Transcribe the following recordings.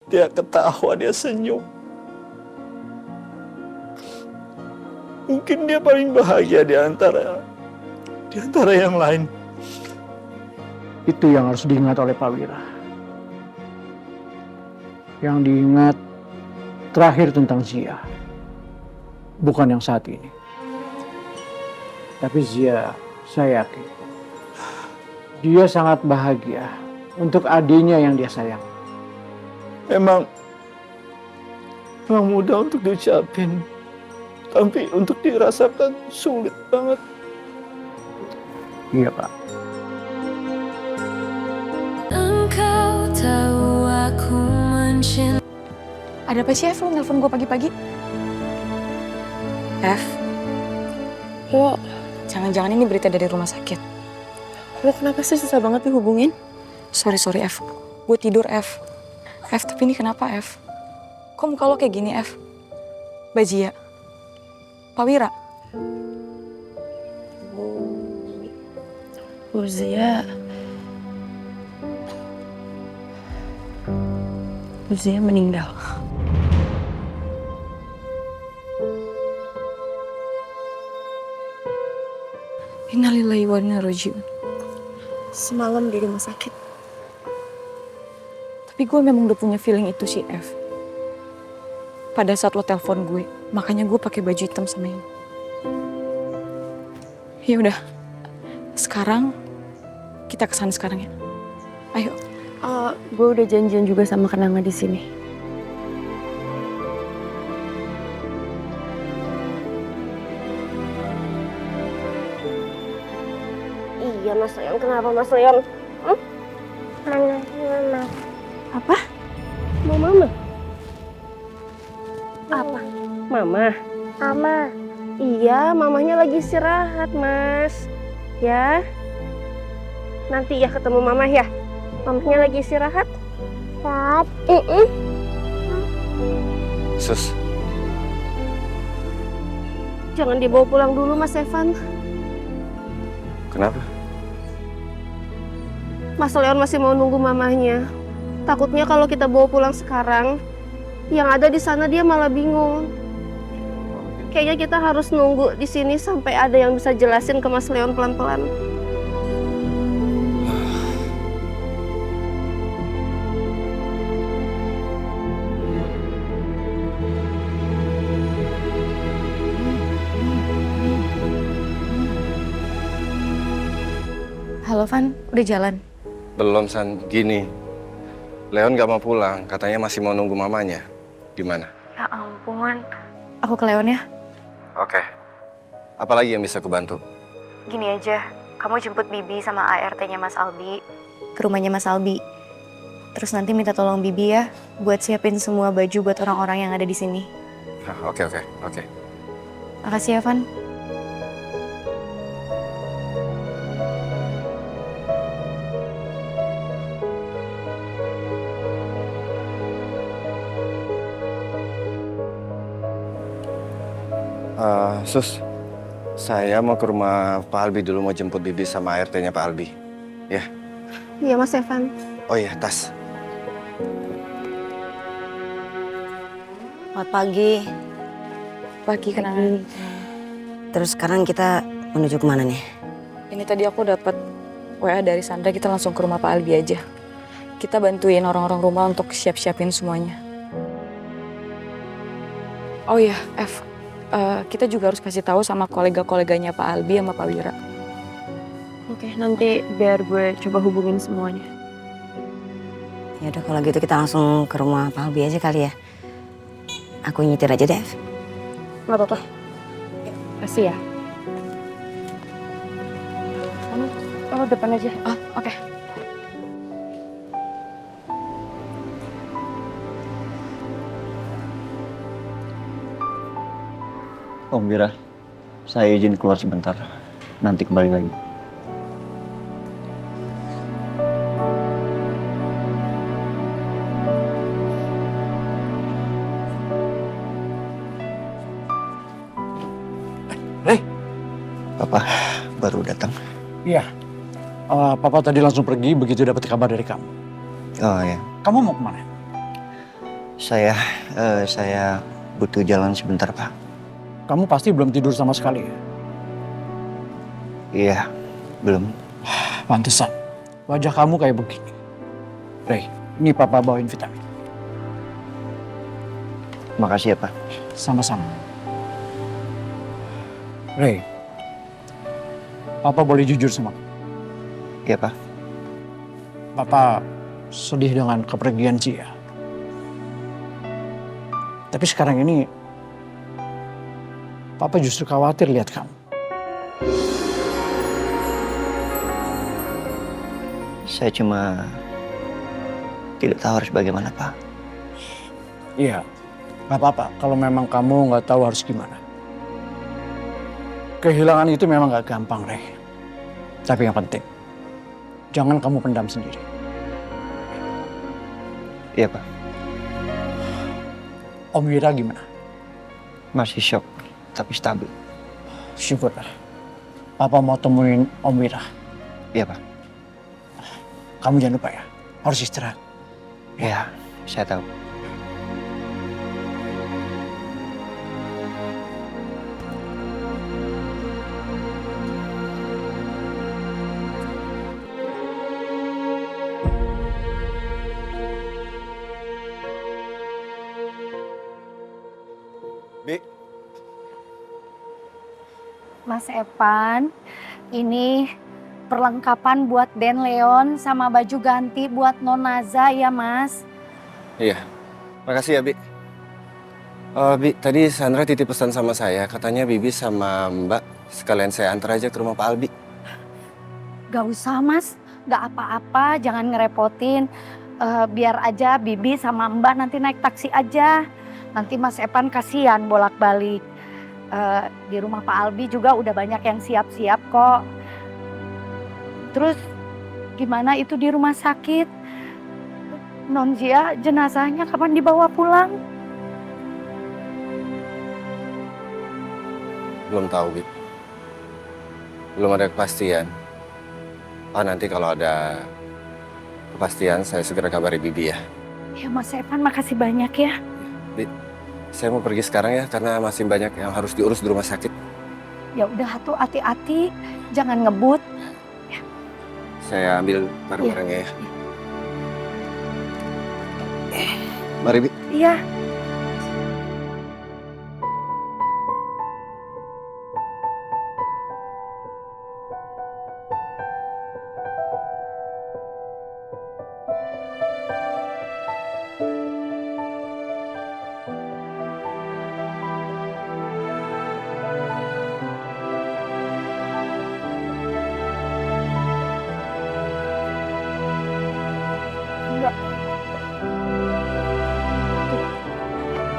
Dia ketawa, dia senyum. Mungkin dia paling bahagia di antara yang lain. Itu yang harus diingat oleh Pak Wira. Yang diingat terakhir tentang Zia. Bukan yang saat ini. Tapi Zia, saya yakin. Dia sangat bahagia untuk adiknya yang dia sayang. Memang mudah untuk diucapin. Tapi untuk dirasakan sulit banget. Iya, Pak. Engkau tahu aku mencintai. Ada apa sih, F? Lo nelfon gue pagi-pagi? F? Lo jangan-jangan ini berita dari rumah sakit. Lo kenapa sih susah banget dihubungin? Sorry F. Gue tidur, F. F, tapi ini kenapa, F? Kok muka lo kayak gini, F? Bajia. Pak Wira. Bu Zia meninggal. Innalillahi wa inna ilaihi raji'un. Semalam di rumah sakit. Tapi gue memang udah punya feeling itu sih, F. Pada saat lo telepon gue, makanya gue pakai baju hitam sama ini. Ya udah, sekarang kita kesana sekarang ya. Ayo. Gue udah janjian juga sama Kenanga di sini. Iya, Mas Leon. Kenapa, Mas Leon? Mana Mama? Apa? Mau Mama? Apa? Mama? Mama. Iya, mamanya lagi istirahat, Mas. Ya. Nanti ya ketemu Mama ya. Mamanya lagi istirahat. Istirahat? Sus. Jangan dibawa pulang dulu, Mas Evan. Kenapa? Mas Leon masih mau nunggu mamanya. Takutnya kalau kita bawa pulang sekarang, yang ada di sana dia malah bingung. Kayaknya kita harus nunggu di sini sampai ada yang bisa jelasin ke Mas Leon pelan-pelan. Halo, Van. Udah jalan? Belum, San. Gini. Leon gak mau pulang. Katanya masih mau nunggu mamanya. Di mana? Ya ampun. Aku ke Leon ya. Oke. Apalagi yang bisa kubantu? Gini aja, kamu jemput Bibi sama ART-nya Mas Albi ke rumahnya Mas Albi. Terus nanti minta tolong Bibi ya buat siapin semua baju buat orang-orang yang ada di sini. Oke. Makasih ya, Van. Sus, saya mau ke rumah Pak Albi dulu, mau jemput Bibi sama ART-nya Pak Albi. Ya? Iya, Mas Evan. Oh iya, tas. Selamat pagi. Pagi, Kenangan. Terus sekarang kita menuju kemana nih? Ini tadi aku dapat WA dari Sandra, kita langsung ke rumah Pak Albi aja. Kita bantuin orang-orang rumah untuk siap-siapin semuanya. Oh iya, F. Kita juga harus kasih tahu sama kolega-koleganya Pak Albi sama Pak Wira. Oke, nanti biar gue coba hubungin semuanya. Ya udah kalau gitu kita langsung ke rumah Pak Albi aja kali ya. Aku nyetir aja deh. Nggak apa-apa. Kasih ya. Oh, depan aja. Oh, oke. Om Wira, saya izin keluar sebentar. Nanti kembali lagi. Rey. Papa baru datang. Iya. Papa tadi langsung pergi begitu dapat kabar dari kamu. Oh ya. Kamu mau kemana? Saya butuh jalan sebentar, Pak. Kamu pasti belum tidur sama sekali ya? Iya, belum. Pantesan. Wajah kamu kayak begini. Rey, ini papa bawain vitamin. Makasih ya, Pak. Sama-sama. Rey, papa boleh jujur sama kamu. Iya, Pak. Papa sedih dengan kepergian Cia. Tapi sekarang ini, Papa justru khawatir lihat kamu. Saya cuma tidak tahu harus bagaimana, Pak. Iya, nggak apa-apa kalau memang kamu nggak tahu harus gimana. Kehilangan itu memang nggak gampang, Rey. Tapi yang penting, jangan kamu pendam sendiri. Iya, Pak. Om Wira gimana? Masih shock, tapi stabil. Syukurlah. Papa mau temuin Om Wira. Iya, Pak. Kamu jangan lupa ya, harus istirahat. Iya, saya tahu. Bi, Mas Epan, ini perlengkapan buat Den Leon sama baju ganti buat Nonaza ya Mas. iya. Makasih ya, Bi. Bi, tadi Sandra titip pesan sama saya. Katanya Bibi sama Mbak sekalian saya antar aja ke rumah Pak Albi. Gak usah Mas, gak apa-apa, jangan ngerepotin. Biar aja Bibi sama Mbak nanti naik taksi aja. Nanti Mas Epan kasihan bolak-balik. Di rumah Pak Albi juga udah banyak yang siap-siap kok. Terus gimana itu di rumah sakit? Non Zia jenazahnya kapan dibawa pulang? Belum tahu, Bi. Belum ada kepastian. Nanti kalau ada kepastian saya segera kabari Bibi ya. Ya Mas Epan makasih banyak ya. Bi, saya mau pergi sekarang ya karena masih banyak yang harus diurus di rumah sakit. Ya udah tuh hati-hati, jangan ngebut. Saya ambil barang-barangnya ya. Mari, Bi. Iya. Enggak.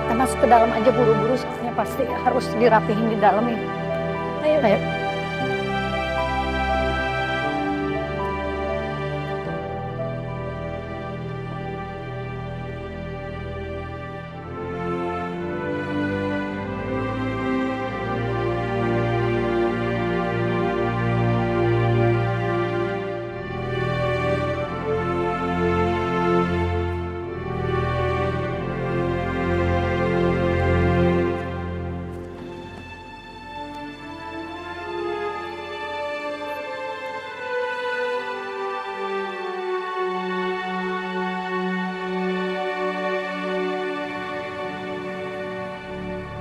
Kita masuk ke dalam aja buru-buru soalnya pasti harus dirapihin di dalam ya. Ayo.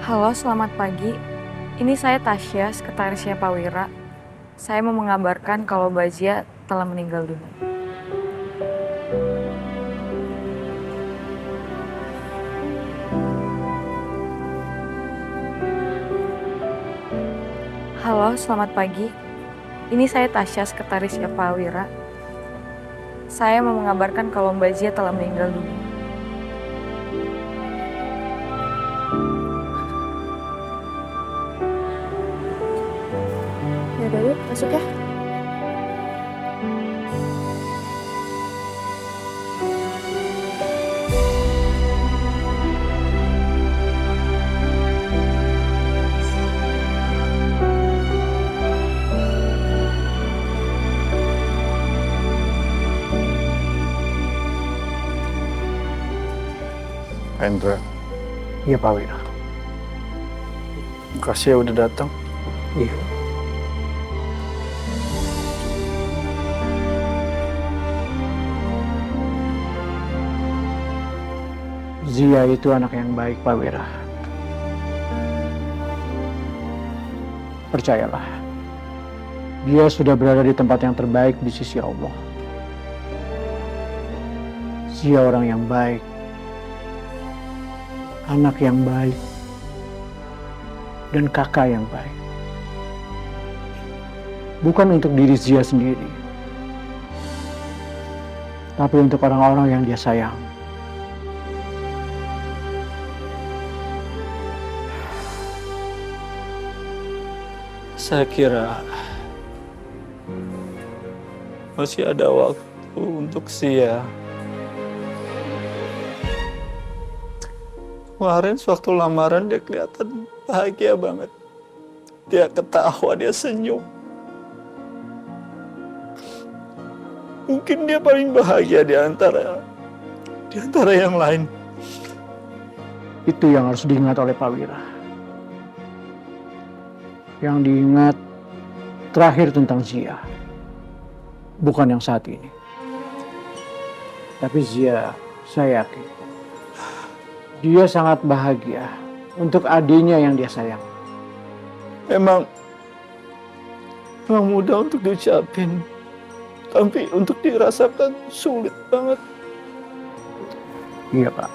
Halo, selamat pagi. Ini saya Tasya, sekretarisnya Pak Wira. Saya mau mengabarkan kalau Bajia telah meninggal dunia. Halo, selamat pagi. Ini saya Tasya, sekretarisnya Pak Wira. Saya mau mengabarkan kalau Bajia telah meninggal dunia. Yaudah yuk, masuk ya. Hendra, Iya Pak Wira. makasih ya udah datang. Iya. Zia itu anak yang baik Pak Wira. Percayalah, dia sudah berada di tempat yang terbaik di sisi Allah. Zia orang yang baik, anak yang baik, dan kakak yang baik. Bukan untuk diri Zia sendiri, tapi untuk orang-orang yang dia sayang. Saya kira masih ada waktu untuk Sia. Kemarin sewaktu lamaran dia kelihatan bahagia banget. Dia ketawa, dia senyum. Mungkin dia paling bahagia di antara yang lain. Itu yang harus diingat oleh Pak Wira. Yang diingat terakhir tentang Zia, bukan yang saat ini. Tapi Zia, saya yakin, dia sangat bahagia untuk adiknya yang dia sayang. Memang mudah untuk diucapin, tapi untuk dirasakan sulit banget. Iya Pak.